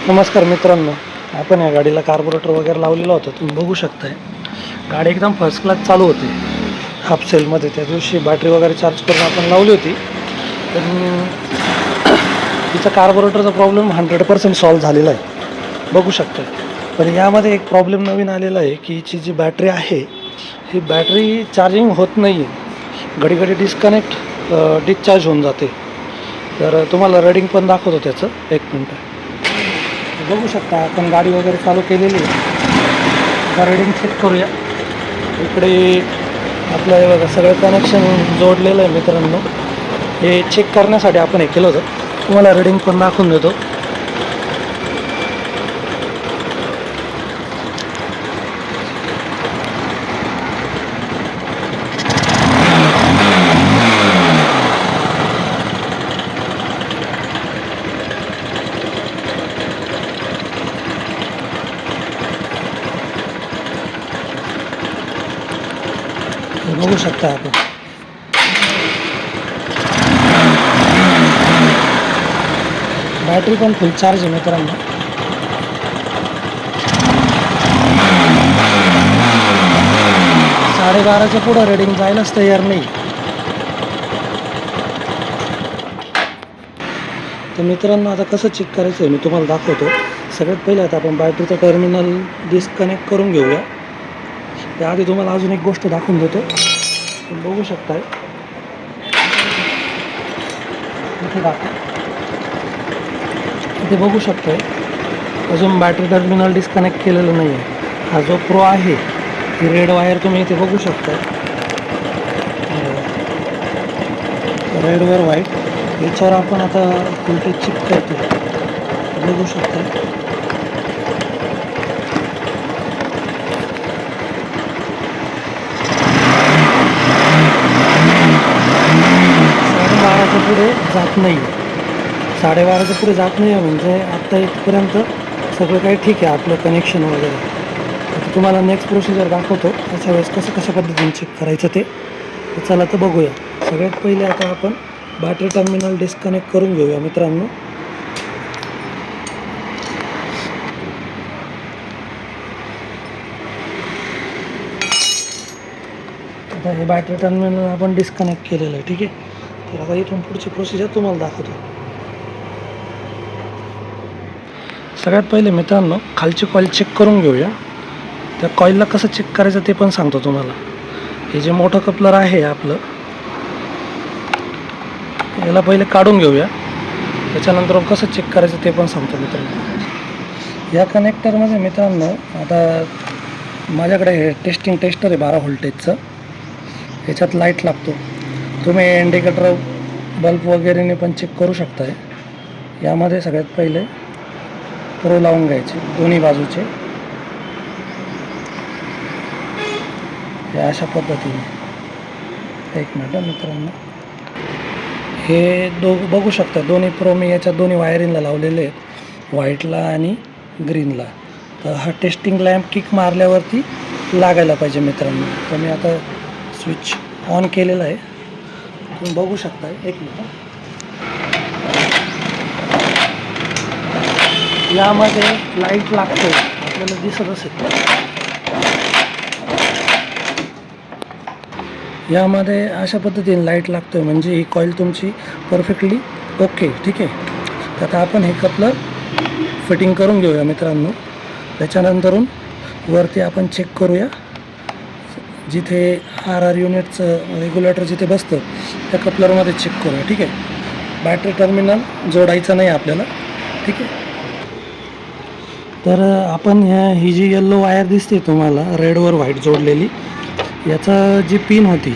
नमस्कार मित्रांनो, आपण या गाडीला कार्बोरेटर वगैरे लावलेला होता. तुम्ही बघू शकताय गाडी एकदम फर्स्ट क्लास चालू होते हाफ सेलमध्ये. त्या दिवशी बॅटरी वगैरे चार्ज करून आपण लावली होती, पण तिचा कार्बोरेटरचा प्रॉब्लेम 100% सॉल्व्ह झालेला आहे, बघू शकताय. पण यामध्ये एक प्रॉब्लेम नवीन आलेला आहे की हिची जी बॅटरी आहे ही बॅटरी चार्जिंग होत नाही आहे, घडी डिस्चार्ज होऊन जाते. तर तुम्हाला रेडिंग पण दाखवतो त्याचं, एक मिनटं. बघू शकता आपण गाडी वगैरे चालू केलेली आहे. आता रेडिंग चेक करूया. इकडे आपलं हे बघा सगळं कनेक्शन जोडलेलं आहे मित्रांनो. हे चेक करण्यासाठी आपण हे केलं होतं. तुम्हाला रेडिंग पण दाखवून देतो. बघू शकता आपण बॅटरी पण फुल चार्ज आहे मित्रांनो. साडेबाराच्या पुढं रेडिंग जायलाच तयार नाही. तर मित्रांनो, आता कसं चेक करायचं आहे मी तुम्हाला दाखवतो. सगळ्यात पहिले आता आपण बॅटरीचं टर्मिनल डिस्कनेक्ट करून घेऊया. त्याआधी तुम्हाला अजून एक गोष्ट दाखवून देतो. तुम्ही बघू शकताय इथे बघू शकताय अजून बॅटरी टर्मिनल डिस्कनेक्ट केलेलं नाही आहे. हा जो प्रो आहे ती रेड वायर तुम्ही इथे बघू शकताय, रेडवर व्हाईट. याच्यावर आपण आता व्होल्टेज चेक करतो, बघू शकताय. 12:30च्या पुढे जात नाही. 12:30च्या पुढे जात नाही म्हणजे आत्ता इथपर्यंत सगळं काही ठीक आहे आपलं कनेक्शन वगैरे. आता तुम्हाला नेक्स्ट प्रोसिजर दाखवतो, त्याच्या वेळेस कशा पद्धतीने चेक करायचं ते. चला तर बघूया. सगळ्यात पहिले आता आपण बॅटरी टर्मिनल डिस्कनेक्ट करून घेऊया मित्रांनो. आता हे बॅटरी टर्मिनल आपण डिस्कनेक्ट केलेलं आहे, ठीक आहे. तर आता इथून पुढची प्रोसिजर तुम्हाला दाखवतो. सगळ्यात पहिले मित्रांनो खालची कॉईल चेक करून घेऊया. त्या कॉईलला कसं चेक करायचं ते पण सांगतो तुम्हाला. हे जे मोठं कपलर आहे आपलं, याला पहिले काढून घेऊया. त्याच्यानंतर कसं चेक करायचं ते पण सांगतो मित्रांनो. या कनेक्टरमध्ये मित्रांनो आता माझ्याकडे हे टेस्टर आहे 12 व्होल्टेजचं. याच्यात लाईट लागतो. तुम्ही इंडिकेटर बल्ब वगैरेने पण चेक करू शकताय. यामध्ये सगळ्यात पहिले प्रो लावून घ्यायचे दोन्ही बाजूचे, हे अशा पद्धतीने. एक मिनिट मित्रांनो, हे बघू शकता दोन्ही प्रो मी याच्या दोन्ही वायरिंगला लावलेले आहेत, व्हाईटला आणि ग्रीनला. तर हा टेस्टिंग लॅम्प किक मारल्यावरती लागायला पाहिजे मित्रांनो. तर मी आता स्विच ऑन केलेला आहे, तुम्ही बघू शकता. एक मिनिट, यामध्ये लाईट लागतो आपल्याला दिसत असेल. यामध्ये अशा पद्धतीने लाईट लागतोय म्हणजे ही कॉईल तुमची परफेक्टली ओके, ठीक आहे. तर आता आपण हे कपलर फिटिंग करून घेऊया मित्रांनो. त्याच्यानंतरून वरती आपण चेक करूया जिथे RR युनिटचं रेग्युलेटर जिथे बसतं त्या कपलरमध्ये चेक करूया, ठीक आहे. बॅटरी टर्मिनल जोडायचं नाही आपल्याला, ठीक आहे. तर आपण ही जी येल्लो वायर दिसते तुम्हाला रेडवर व्हाईट जोडलेली, याचं जी पिन होती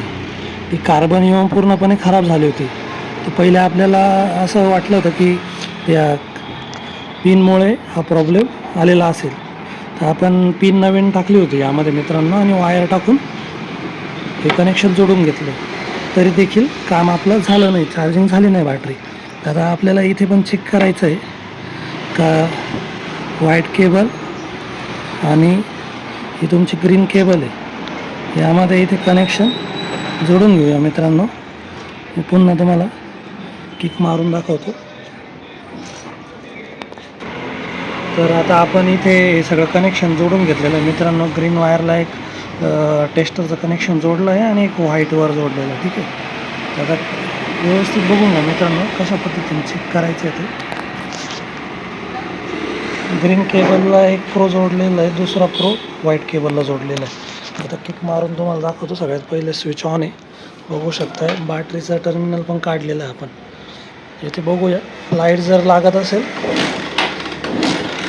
ती कार्बन येऊन पूर्णपणे खराब झाली होती. तर पहिले आपल्याला असं वाटलं होतं की त्या पिनमुळे हा प्रॉब्लेम आलेला असेल. तर आपण पिन नवीन टाकली होती यामध्ये मित्रांनो आणि वायर टाकून हे कनेक्शन जोडून घेतलं. तरी देखील काम आपलं झालं नाही, चार्जिंग झाली नाही बॅटरी. तर आता आपल्याला इथे पण चेक करायचं आहे का व्हाईट केबल आणि ही तुमची ग्रीन केबल आहे, यामध्ये इथे कनेक्शन जोडून घेऊया मित्रांनो. मी पुन्हा तुम्हाला किक मारून दाखवतो. तर आता आपण इथे हे सगळं कनेक्शन जोडून घेतलेलं आहे मित्रांनो. ग्रीन वायरला एक टेस्टरचं कनेक्शन जोडलं आहे आणि एक व्हाईटवर जोडलेलं आहे. ठीक आहे, आता व्यवस्थित बघून घ्या मित्रांनो कशा पद्धतीने चेक करायचं आहे ते. ग्रीन केबलला एक प्रो जोडलेला आहे, दुसरा प्रो व्हाईट केबलला जोडलेला आहे. आता किक मारून तुम्हाला दाखवतो. सगळ्यात पहिले स्विच ऑन आहे, बघू शकताय. बॅटरीचा टर्मिनल पण काढलेला आहे आपण. इथे बघूया, लाईट जर लागत असेल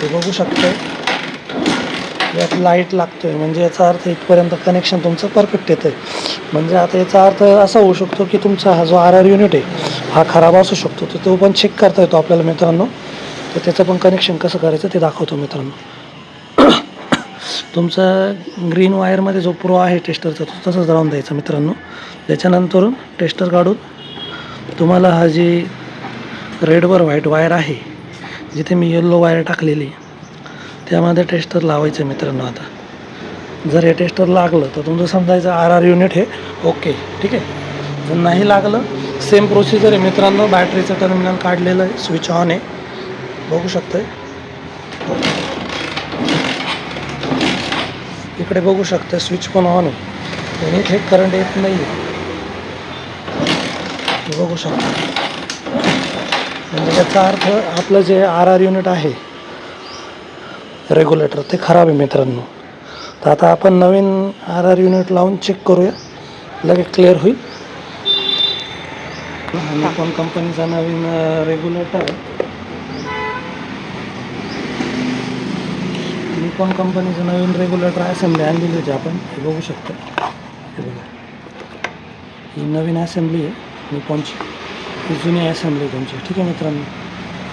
ते बघू शकताय. यात लाईट लागतो आहे म्हणजे याचा अर्थ इथपर्यंत कनेक्शन तुमचं परफेक्ट येतं आहे. म्हणजे आता याचा अर्थ असा होऊ शकतो की तुमचा हा जो RR युनिट आहे हा खराब असू शकतो, तर तो पण चेक करता येतो आपल्याला मित्रांनो. तर त्याचं पण कनेक्शन कसं करायचं ते दाखवतो मित्रांनो. तुमचा ग्रीन वायरमध्ये जो प्रो आहे टेस्टरचा तो तसंच राहून द्यायचा मित्रांनो. त्याच्यानंतर टेस्टर काढून तुम्हाला हा जी रेडवर व्हाईट वायर आहे, जिथे मी येल्लो वायर टाकलेली त्यामध्ये टेस्टर लावायचं मित्रांनो. आता जर हे टेस्टर लागलं तर तुमचं समजायचं RR युनिट हे ओके. ठीक आहे, जर नाही लागलं सेम प्रोसिजर आहे मित्रांनो. बॅटरीचं टर्मिनल काढलेलं आहे, स्विच ऑन आहे, बघू शकताय. इकडे बघू शकता स्विच पण ऑन आहे आणि इथे करंट येत नाही आहे, बघू शकता. म्हणजे याचा अर्थ आपलं जे RR युनिट आहे रेग्युलेटर ते खराब आहे मित्रांनो. तर आता आपण नवीन RR युनिट लावून चेक करूया, लगेच क्लिअर होईल. निकॉन कंपनीचा नवीन रेग्युलेटर आहे. निकॉन कंपनीचं नवीन रेग्युलेटर असेंब्ली आणलेली होती आपण, हे बघू शकतो. हे बघा, ही नवीन असेंब्ली आहे निकॉनची, ही जुनी असेंब्ली तुमची. ठीक आहे मित्रांनो,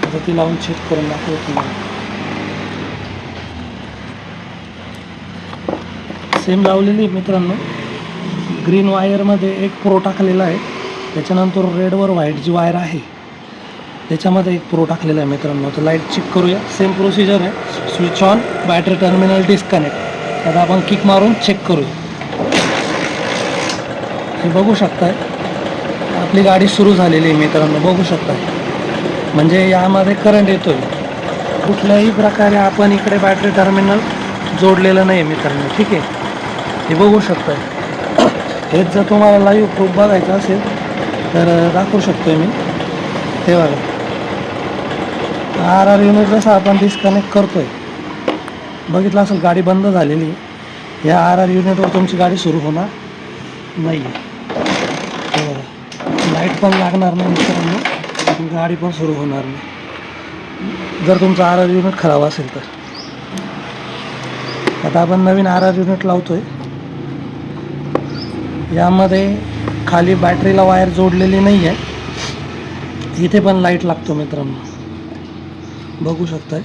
आता ती लावून चेक करून दाखवतो तुम्हाला. सेम लावलेली मित्रांनो. ग्रीन वायरमध्ये एक प्रो टाकलेला आहे, त्याच्यानंतर रेडवर व्हाईट जी वायर आहे त्याच्यामध्ये एक प्रो टाकलेला आहे मित्रांनो. तर लाईट चेक करूया. सेम प्रोसिजर आहे, switch on, battery terminal disconnect. आता आपण किक मारून चेक करूया. हे बघू शकताय आपली गाडी सुरू झालेली आहे मित्रांनो, बघू शकताय. म्हणजे यामध्ये करंट येतोय. कुठल्याही प्रकारे आपण इकडे बॅटरी टर्मिनल जोडलेलं नाही आहे मित्रांनो. ठीक आहे, हे बघू शकताय. हेच जर तुम्हाला लाईव्ह प्रूफ बघायचं असेल तर दाखवू शकतोय मी. हे बघा, RR युनिट जसं आपण डिस्कनेक्ट करतोय, बघितलं असेल गाडी बंद झालेली. या RR युनिटवर तुमची गाडी सुरू होणार नाही आहे. लाईट पण लागणार नाही मित्रांनो, गाडी पण सुरू होणार नाही जर तुमचं RR युनिट खराब असेल तर. आता आपण नवीन RR युनिट लावतोय. यामध्ये खाली बॅटरीला वायर जोडलेली नाही आहे, इथे पण लाईट लागतो मित्रांनो, बघू शकताय.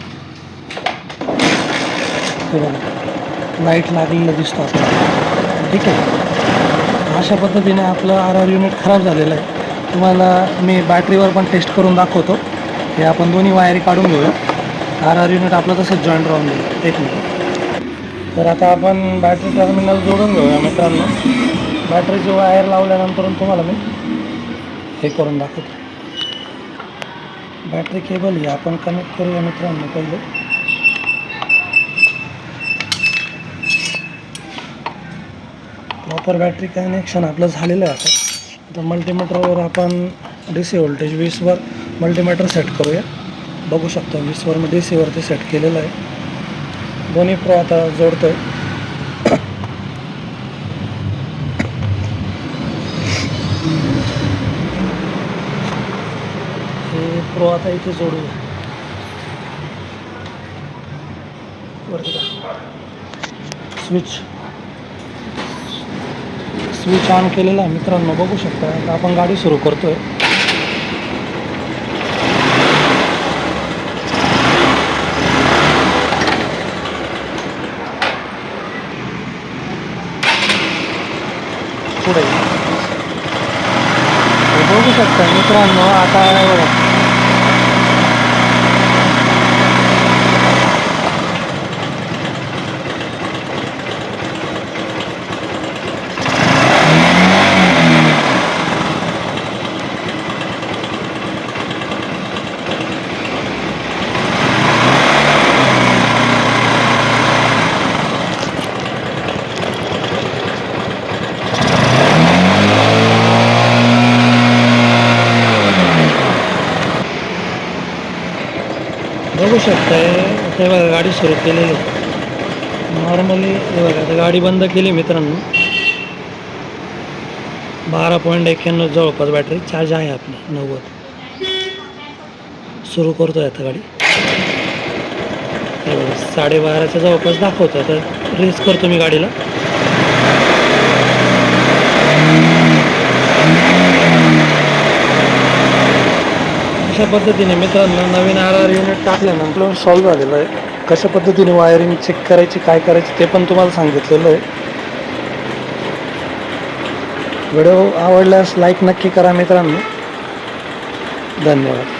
हे बघा, लाईट लागलेलं दिसतो आपल्याला. ठीक आहे, अशा पद्धतीने आपलं RR युनिट खराब झालेलं आहे. तुम्हाला मी बॅटरीवर पण टेस्ट करून दाखवतो. हे आपण दोन्ही वायरी काढून घेऊया. RR युनिट आपलं तसंच जॉईंट राहून देईल. एक मिनिट. तर आता आपण बॅटरी टर्मिनल जोडून घेऊया मित्रांनो. बॅटरीची वायर लावल्यानंतर तुम्हाला मी हे करून दाखवतो. बॅटरी केबल ही आपण कनेक्ट करूया मित्रांनो. पहिले प्रॉपर बॅटरी कनेक्शन आपलं झालेलं आहे. आता मल्टीमीटरवर आपण DC व्होल्टेज 20वर मल्टीमीटर सेट करूया. बघू शकता 20वर मी DC वरती सेट केलेलं आहे. दोन्ही प्रो आता जोडतोय. हे प्रो आता इथे जोडूया. वरती स्विच ऑन केलेला आहे मित्रांनो, बघू शकता. आता आपण गाडी सुरू करतोय. पुढे बघू शकता मित्रांनो. आता बघू शकताय ते बघा गाडी सुरू केलेली नॉर्मली. हे बघा आता गाडी बंद केली मित्रांनो. 12.91 जवळपास बॅटरी चार्ज आहे आपली 90. सुरू करतोय आता गाडी. 12:30च्या जवळपास दाखवतो. आता रेस करतो मी गाडीला. अशा पद्धतीने मित्रांनो नवीन RR युनिट टाकल्यानंतर सॉल्व्ह झालेलं आहे. कशा पद्धतीने वायरिंग चेक करायची, काय करायची ते पण तुम्हाला सांगितलेलं आहे. व्हिडिओ आवडल्यास लाईक नक्की करा मित्रांनो. धन्यवाद.